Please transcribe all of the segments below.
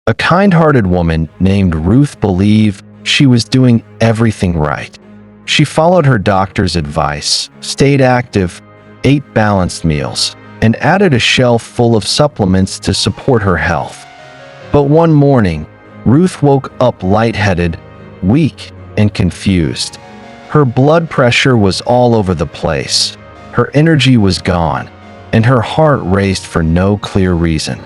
A kind-hearted woman named Ruth believed she was doing everything right. She followed her doctor's advice, stayed active, ate balanced meals, and added a shelf full of supplements to support her health. But one morning, Ruth woke up lightheaded, weak, and confused. Her blood pressure was all over the place, her energy was gone, and her heart raced for no clear reason.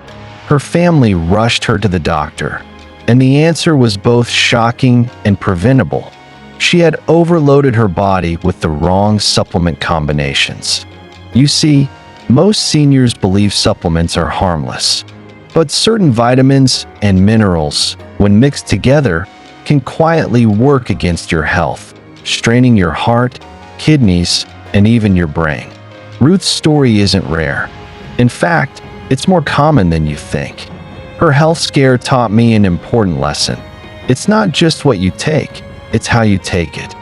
Her family rushed her to the doctor, and the answer was both shocking and preventable. She had overloaded her body with the wrong supplement combinations. You see, most seniors believe supplements are harmless, but certain vitamins and minerals, when mixed together, can quietly work against your health, straining your heart, kidneys, and even your brain. Ruth's story isn't rare. In fact, it's more common than you think. Her health scare taught me an important lesson. It's not just what you take, it's how you take it.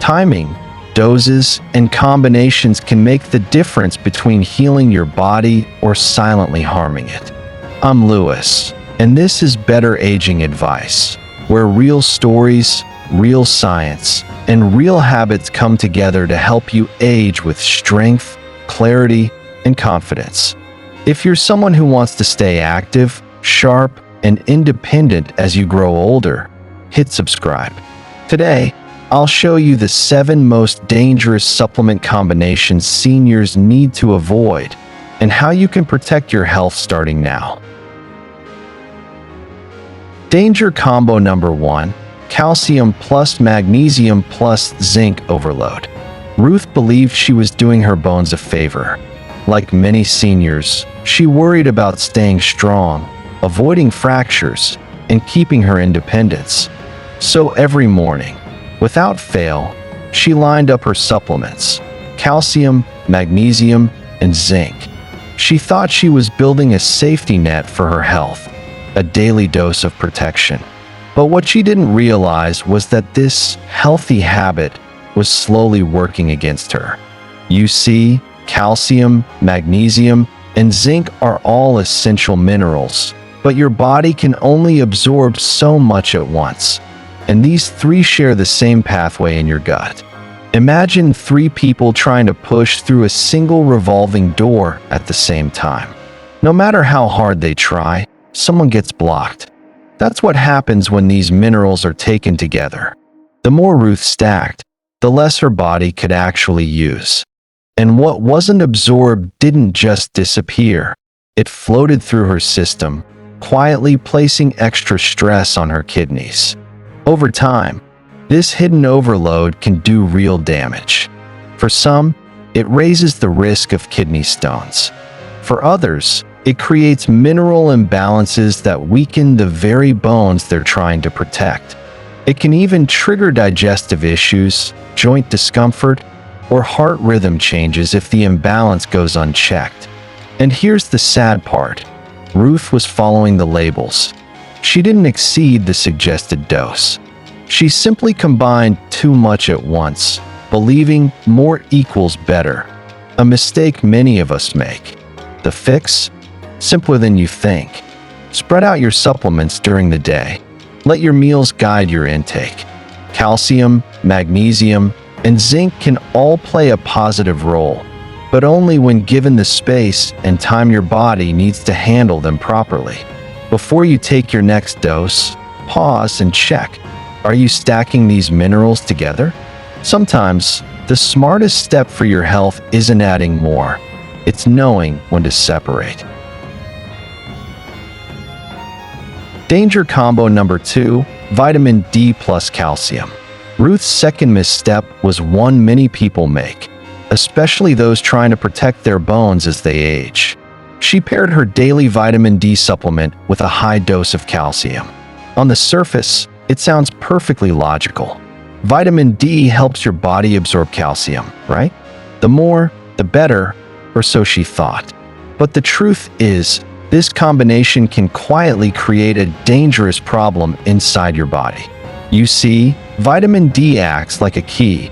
Timing, doses, and combinations can make the difference between healing your body or silently harming it. I'm Lewis, and this is Better Aging Advice, where real stories, real science, and real habits come together to help you age with strength, clarity, and confidence. If you're someone who wants to stay active, sharp, and independent as you grow older, hit subscribe. Today, I'll show you the 7 most dangerous supplement combinations seniors need to avoid and how you can protect your health starting now. Danger combo number 1, calcium plus magnesium plus zinc overload. Ruth believed she was doing her bones a favor. Like many seniors, she worried about staying strong, avoiding fractures, and keeping her independence. So every morning, without fail, she lined up her supplements: calcium, magnesium, and zinc. She thought she was building a safety net for her health, a daily dose of protection. But what she didn't realize was that this healthy habit was slowly working against her. You see, calcium, magnesium, and zinc are all essential minerals, but your body can only absorb so much at once. And these 3 share the same pathway in your gut. Imagine 3 people trying to push through a single revolving door at the same time. No matter how hard they try, someone gets blocked. That's what happens when these minerals are taken together. The more Ruth stacked, the less her body could actually use. And what wasn't absorbed didn't just disappear. It floated through her system, quietly placing extra stress on her kidneys. Over time, this hidden overload can do real damage. For some, it raises the risk of kidney stones. For others, it creates mineral imbalances that weaken the very bones they're trying to protect. It can even trigger digestive issues, joint discomfort, or heart rhythm changes if the imbalance goes unchecked. And here's the sad part. Ruth was following the labels. She didn't exceed the suggested dose. She simply combined too much at once, believing more equals better. A mistake many of us make. The fix? Simpler than you think. Spread out your supplements during the day. Let your meals guide your intake. Calcium, magnesium, and zinc can all play a positive role, but only when given the space and time your body needs to handle them properly. Before you take your next dose, pause and check. Are you stacking these minerals together? Sometimes, the smartest step for your health isn't adding more. It's knowing when to separate. Danger combo number 2, vitamin D plus calcium. Ruth's second misstep was one many people make, especially those trying to protect their bones as they age. She paired her daily vitamin D supplement with a high dose of calcium. On the surface, it sounds perfectly logical. Vitamin D helps your body absorb calcium, right? The more, the better, or so she thought. But the truth is, this combination can quietly create a dangerous problem inside your body. You see, vitamin D acts like a key,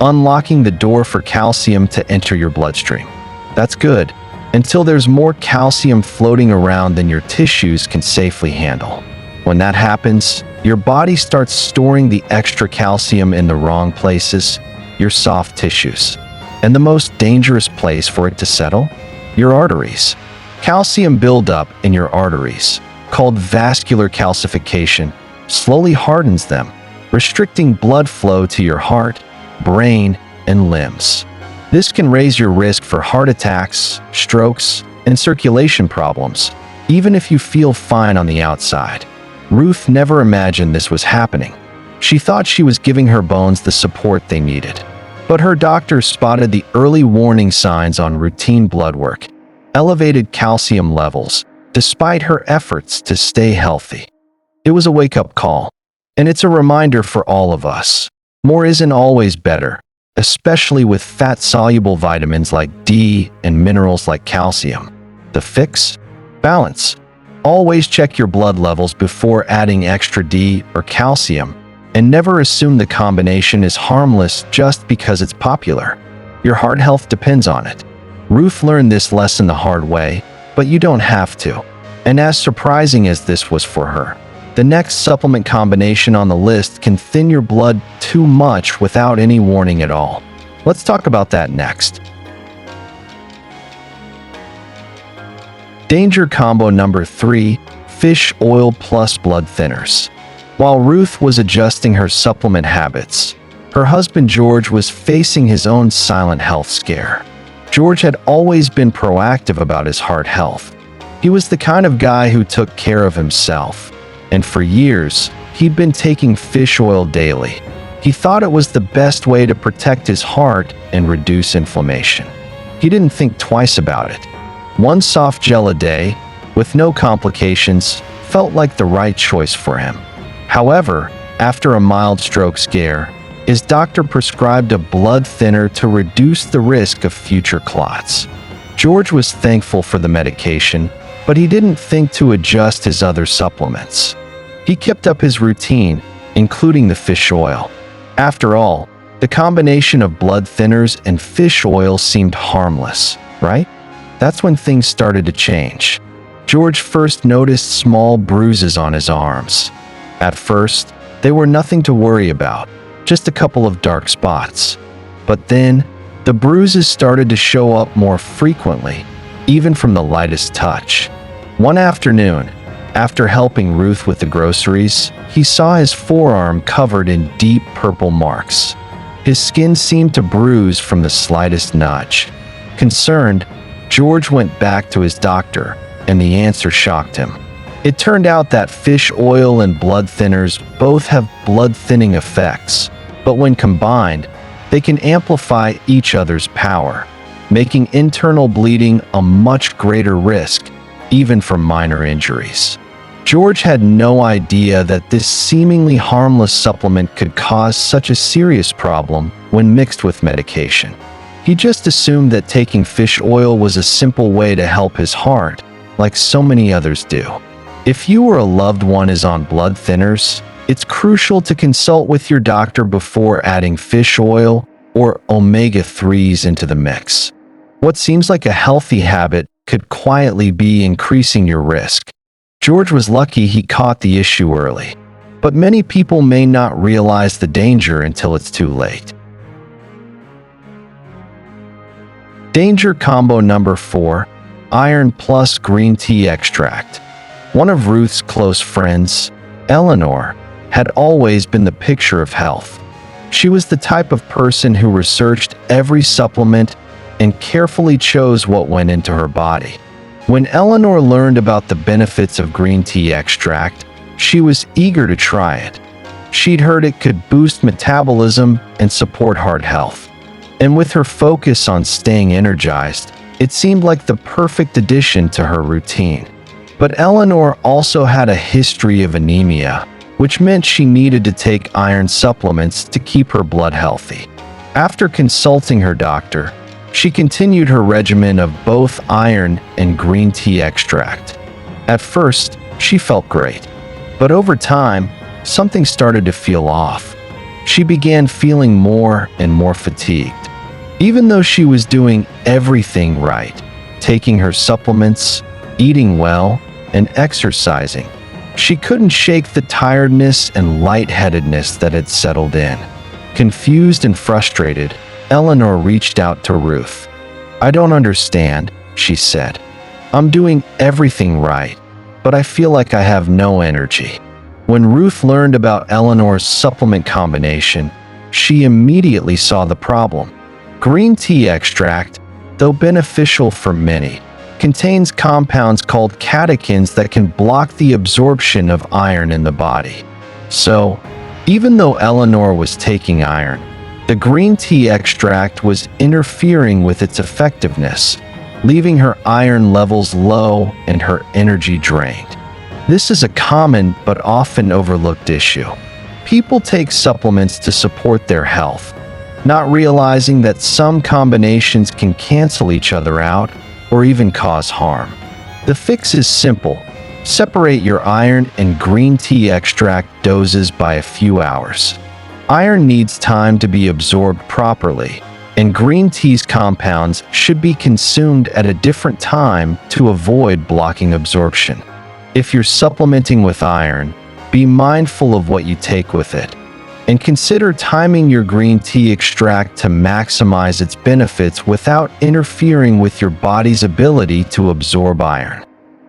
unlocking the door for calcium to enter your bloodstream. That's good, until there's more calcium floating around than your tissues can safely handle. When that happens, your body starts storing the extra calcium in the wrong places, your soft tissues. And the most dangerous place for it to settle? Your arteries. Calcium buildup in your arteries, called vascular calcification, slowly hardens them, restricting blood flow to your heart, brain, and limbs. This can raise your risk for heart attacks, strokes, and circulation problems, even if you feel fine on the outside. Ruth never imagined this was happening. She thought she was giving her bones the support they needed. But her doctor spotted the early warning signs on routine blood work: elevated calcium levels, despite her efforts to stay healthy. It was a wake-up call, and it's a reminder for all of us. More isn't always better, especially with fat-soluble vitamins like D and minerals like calcium. The fix? Balance. Always check your blood levels before adding extra D or calcium, and never assume the combination is harmless just because it's popular. Your heart health depends on it. Ruth learned this lesson the hard way, but you don't have to. And as surprising as this was for her, the next supplement combination on the list can thin your blood too much without any warning at all. Let's talk about that next. Danger combo number 3, fish oil plus blood thinners. While Ruth was adjusting her supplement habits, her husband George was facing his own silent health scare. George had always been proactive about his heart health. He was the kind of guy who took care of himself, and for years, he'd been taking fish oil daily. He thought it was the best way to protect his heart and reduce inflammation. He didn't think twice about it. One soft gel a day, with no complications, felt like the right choice for him. However, after a mild stroke scare, his doctor prescribed a blood thinner to reduce the risk of future clots. George was thankful for the medication, but he didn't think to adjust his other supplements. He kept up his routine, including the fish oil. After all, the combination of blood thinners and fish oil seemed harmless, right? That's when things started to change. George first noticed small bruises on his arms. At first, they were nothing to worry about, just a couple of dark spots. But then, the bruises started to show up more frequently, even from the lightest touch. One afternoon, after helping Ruth with the groceries, he saw his forearm covered in deep purple marks. His skin seemed to bruise from the slightest nudge. Concerned, George went back to his doctor, and the answer shocked him. It turned out that fish oil and blood thinners both have blood-thinning effects, but when combined, they can amplify each other's power, making internal bleeding a much greater risk, even for minor injuries. George had no idea that this seemingly harmless supplement could cause such a serious problem when mixed with medication. He just assumed that taking fish oil was a simple way to help his heart, like so many others do. If you or a loved one is on blood thinners, it's crucial to consult with your doctor before adding fish oil or omega-3s into the mix. What seems like a healthy habit could quietly be increasing your risk. George was lucky he caught the issue early, but many people may not realize the danger until it's too late. Danger combo number 4, iron plus green tea extract. One of Ruth's close friends, Eleanor, had always been the picture of health. She was the type of person who researched every supplement and carefully chose what went into her body. When Eleanor learned about the benefits of green tea extract, she was eager to try it. She'd heard it could boost metabolism and support heart health. And with her focus on staying energized, it seemed like the perfect addition to her routine. But Eleanor also had a history of anemia, which meant she needed to take iron supplements to keep her blood healthy. After consulting her doctor, she continued her regimen of both iron and green tea extract. At first, she felt great, but over time, something started to feel off. She began feeling more and more fatigued. Even though she was doing everything right, taking her supplements, eating well, and exercising, She couldn't shake the tiredness and lightheadedness that had settled in. Confused and frustrated, Eleanor reached out to Ruth. "I don't understand," she said. "I'm doing everything right, but I feel like I have no energy." When Ruth learned about Eleanor's supplement combination, she immediately saw the problem. Green tea extract, though beneficial for many, contains compounds called catechins that can block the absorption of iron in the body. So, even though Eleanor was taking iron, the green tea extract was interfering with its effectiveness, leaving her iron levels low and her energy drained. This is a common but often overlooked issue. People take supplements to support their health, not realizing that some combinations can cancel each other out or even cause harm. The fix is simple. Separate your iron and green tea extract doses by a few hours. Iron needs time to be absorbed properly, and green tea's compounds should be consumed at a different time to avoid blocking absorption. If you're supplementing with iron, be mindful of what you take with it, and consider timing your green tea extract to maximize its benefits without interfering with your body's ability to absorb iron.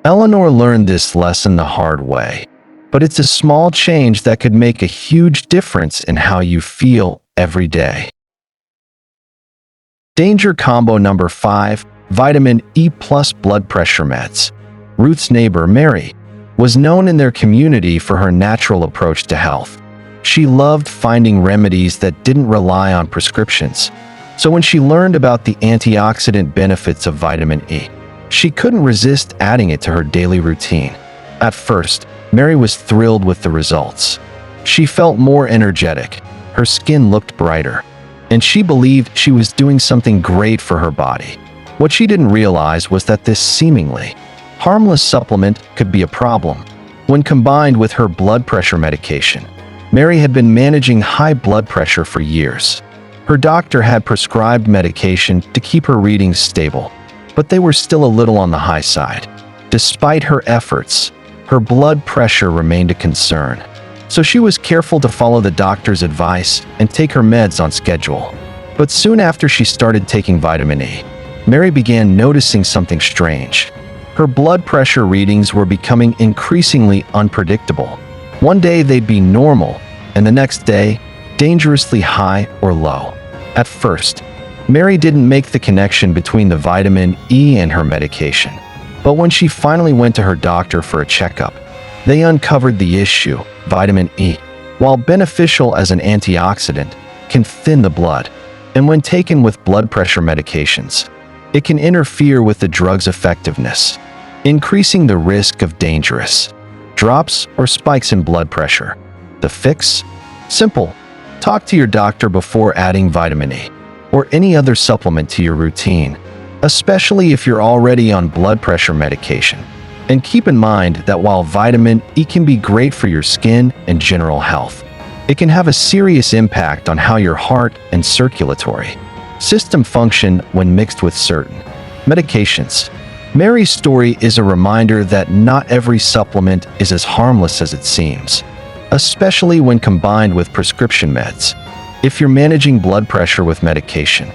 Eleanor learned this lesson the hard way, but it's a small change that could make a huge difference in how you feel every day. Danger combo number 5, vitamin E plus blood pressure meds. Ruth's neighbor, Mary, was known in their community for her natural approach to health. She loved finding remedies that didn't rely on prescriptions. So when she learned about the antioxidant benefits of vitamin E, she couldn't resist adding it to her daily routine. At first, Mary was thrilled with the results. She felt more energetic, her skin looked brighter, and she believed she was doing something great for her body. What she didn't realize was that this seemingly harmless supplement could be a problem. When combined with her blood pressure medication, Mary had been managing high blood pressure for years. Her doctor had prescribed medication to keep her readings stable, but they were still a little on the high side. Despite her efforts, her blood pressure remained a concern. So she was careful to follow the doctor's advice and take her meds on schedule. But soon after she started taking vitamin E, Mary began noticing something strange. Her blood pressure readings were becoming increasingly unpredictable. One day they'd be normal, and the next day, dangerously high or low. At first, Mary didn't make the connection between the vitamin E and her medication. But when she finally went to her doctor for a checkup, they uncovered the issue. Vitamin E, while beneficial as an antioxidant, can thin the blood, and when taken with blood pressure medications, it can interfere with the drug's effectiveness, increasing the risk of dangerous drops or spikes in blood pressure. The fix? Simple. Talk to your doctor before adding vitamin E or any other supplement to your routine, especially if you're already on blood pressure medication. And keep in mind that while vitamin E can be great for your skin and general health, it can have a serious impact on how your heart and circulatory system function when mixed with certain medications. Mary's story is a reminder that not every supplement is as harmless as it seems, especially when combined with prescription meds. If you're managing blood pressure with medication,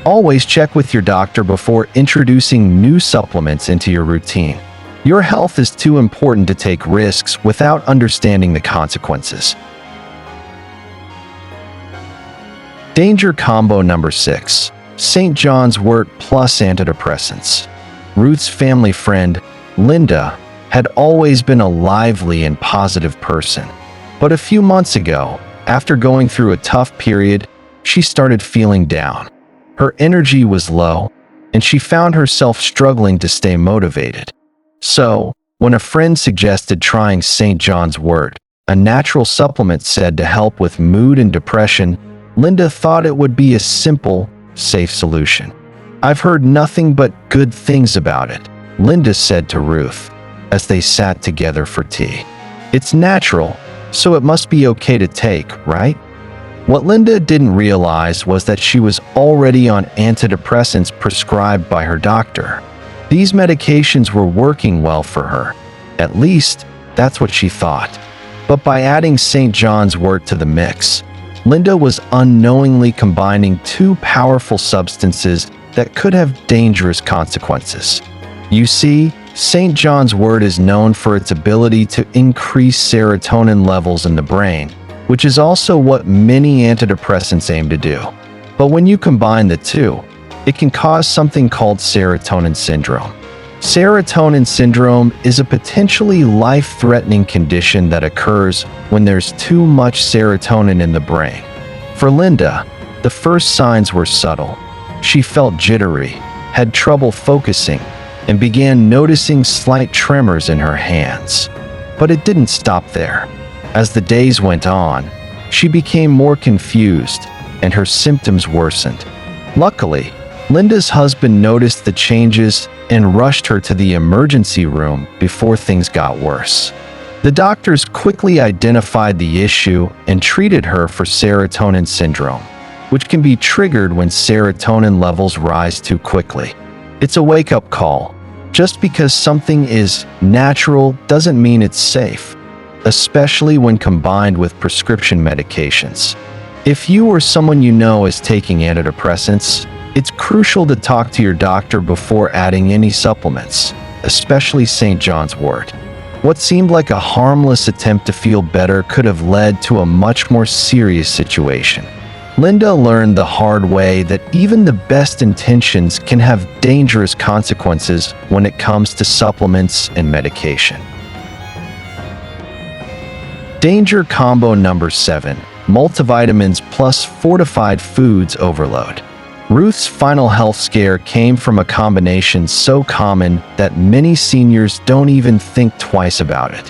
always check with your doctor before introducing new supplements into your routine. Your health is too important to take risks without understanding the consequences. Danger combo number 6, St. John's wort plus antidepressants. Ruth's family friend, Linda, had always been a lively and positive person. But a few months ago, after going through a tough period, she started feeling down. Her energy was low, and she found herself struggling to stay motivated. So, when a friend suggested trying St. John's wort, a natural supplement said to help with mood and depression, Linda thought it would be a simple, safe solution. "I've heard nothing but good things about it," Linda said to Ruth, as they sat together for tea. "It's natural, so it must be okay to take, right?" What Linda didn't realize was that she was already on antidepressants prescribed by her doctor. These medications were working well for her, at least That's what she thought. But by adding St. John's wort to the mix, Linda was unknowingly combining two powerful substances that could have dangerous consequences. You see, St. John's wort is known for its ability to increase serotonin levels in the brain, which is also what many antidepressants aim to do. But when you combine the two, it can cause something called serotonin syndrome. Serotonin syndrome is a potentially life-threatening condition that occurs when there's too much serotonin in the brain. For Linda, the first signs were subtle. She felt jittery, had trouble focusing, and began noticing slight tremors in her hands. But it didn't stop there. As the days went on, she became more confused, and her symptoms worsened. Luckily, Linda's husband noticed the changes and rushed her to the emergency room before things got worse. The doctors quickly identified the issue and treated her for serotonin syndrome, which can be triggered when serotonin levels rise too quickly. It's a wake-up call. Just because something is natural doesn't mean it's safe, especially when combined with prescription medications. If you or someone you know is taking antidepressants, it's crucial to talk to your doctor before adding any supplements, especially St. John's wort. What seemed like a harmless attempt to feel better could have led to a much more serious situation. Linda learned the hard way that even the best intentions can have dangerous consequences when it comes to supplements and medication. Danger combo number 7: multivitamins plus fortified foods overload. Ruth's final health scare came from a combination so common that many seniors don't even think twice about it.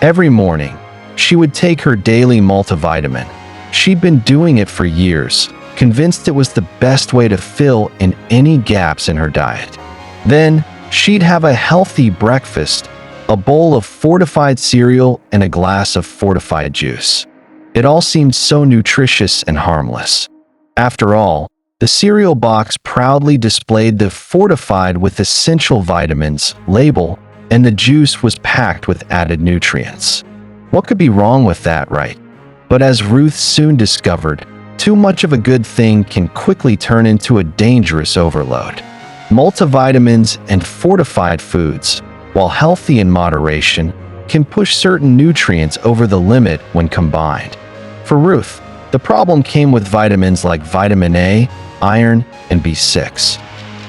Every morning, she would take her daily multivitamin. She'd been doing it for years, convinced it was the best way to fill in any gaps in her diet. Then, she'd have a healthy breakfast, a bowl of fortified cereal and a glass of fortified juice. It all seemed so nutritious and harmless. After all, the cereal box proudly displayed the "fortified with essential vitamins" label, and the juice was packed with added nutrients. What could be wrong with that, right? But as Ruth soon discovered, too much of a good thing can quickly turn into a dangerous overload. Multivitamins and fortified foods, while healthy in moderation, can push certain nutrients over the limit when combined. For Ruth, the problem came with vitamins like vitamin A, iron, and B6.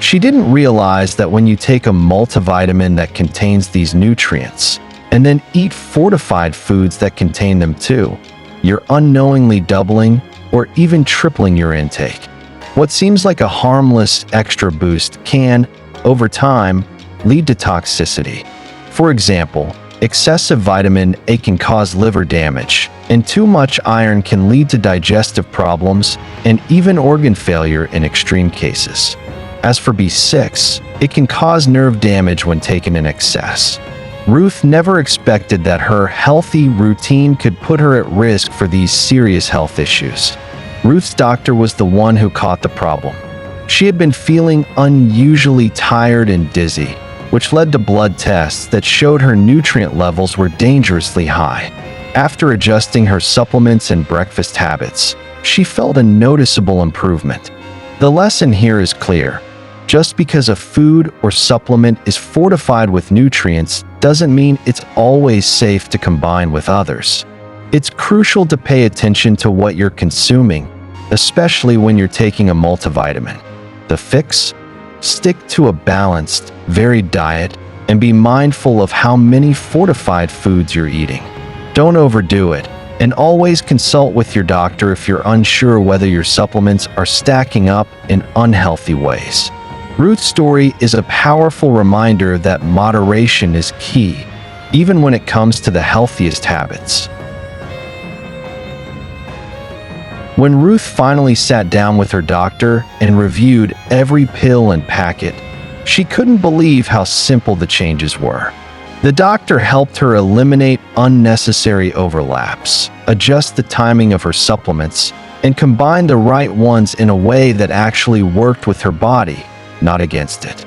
She didn't realize that when you take a multivitamin that contains these nutrients, and then eat fortified foods that contain them too, you're unknowingly doubling or even tripling your intake. What seems like a harmless extra boost can, over time, lead to toxicity. For example, excessive vitamin A can cause liver damage, and too much iron can lead to digestive problems and even organ failure in extreme cases. As for B6, it can cause nerve damage when taken in excess. Ruth never expected that her healthy routine could put her at risk for these serious health issues. Ruth's doctor was the one who caught the problem. She had been feeling unusually tired and dizzy, which led to blood tests that showed her nutrient levels were dangerously high. After adjusting her supplements and breakfast habits, she felt a noticeable improvement. The lesson here is clear. Just because a food or supplement is fortified with nutrients doesn't mean it's always safe to combine with others. It's crucial to pay attention to what you're consuming, especially when you're taking a multivitamin. The fix? Stick to a balanced, varied diet and be mindful of how many fortified foods you're eating. Don't overdo it, and always consult with your doctor if you're unsure whether your supplements are stacking up in unhealthy ways. Ruth's story is a powerful reminder that moderation is key, even when it comes to the healthiest habits. When Ruth finally sat down with her doctor and reviewed every pill and packet, she couldn't believe how simple the changes were. The doctor helped her eliminate unnecessary overlaps, adjust the timing of her supplements, and combine the right ones in a way that actually worked with her body, not against it.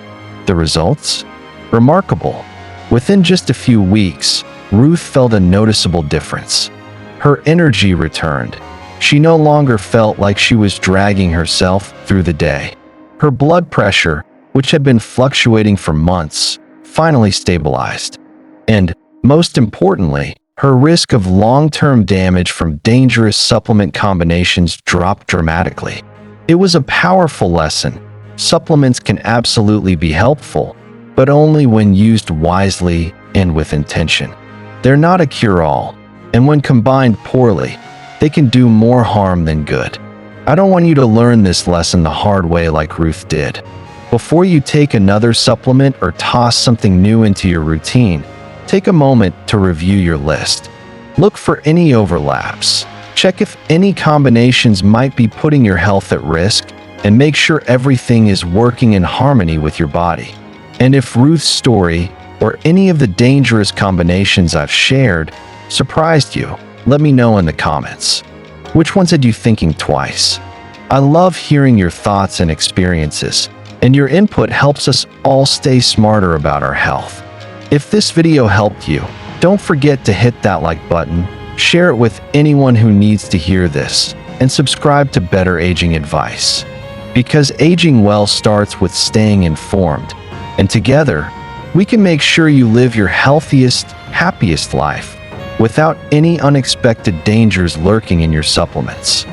The results? Remarkable. Within just a few weeks, Ruth felt a noticeable difference. Her energy returned. She no longer felt like she was dragging herself through the day. Her blood pressure, which had been fluctuating for months, finally stabilized. And, most importantly, her risk of long-term damage from dangerous supplement combinations dropped dramatically. It was a powerful lesson. Supplements can absolutely be helpful, but only when used wisely and with intention. They're not a cure-all, and when combined poorly, they can do more harm than good. I don't want you to learn this lesson the hard way like Ruth did. Before you take another supplement or toss something new into your routine, take a moment to review your list. Look for any overlaps. Check if any combinations might be putting your health at risk, and make sure everything is working in harmony with your body. And if Ruth's story, or any of the dangerous combinations I've shared, surprised you, let me know in the comments. Which ones had you thinking twice? I love hearing your thoughts and experiences, and your input helps us all stay smarter about our health. If this video helped you, don't forget to hit that like button, share it with anyone who needs to hear this, and subscribe to Better Aging Advice. Because aging well starts with staying informed, and together, we can make sure you live your healthiest, happiest life without any unexpected dangers lurking in your supplements.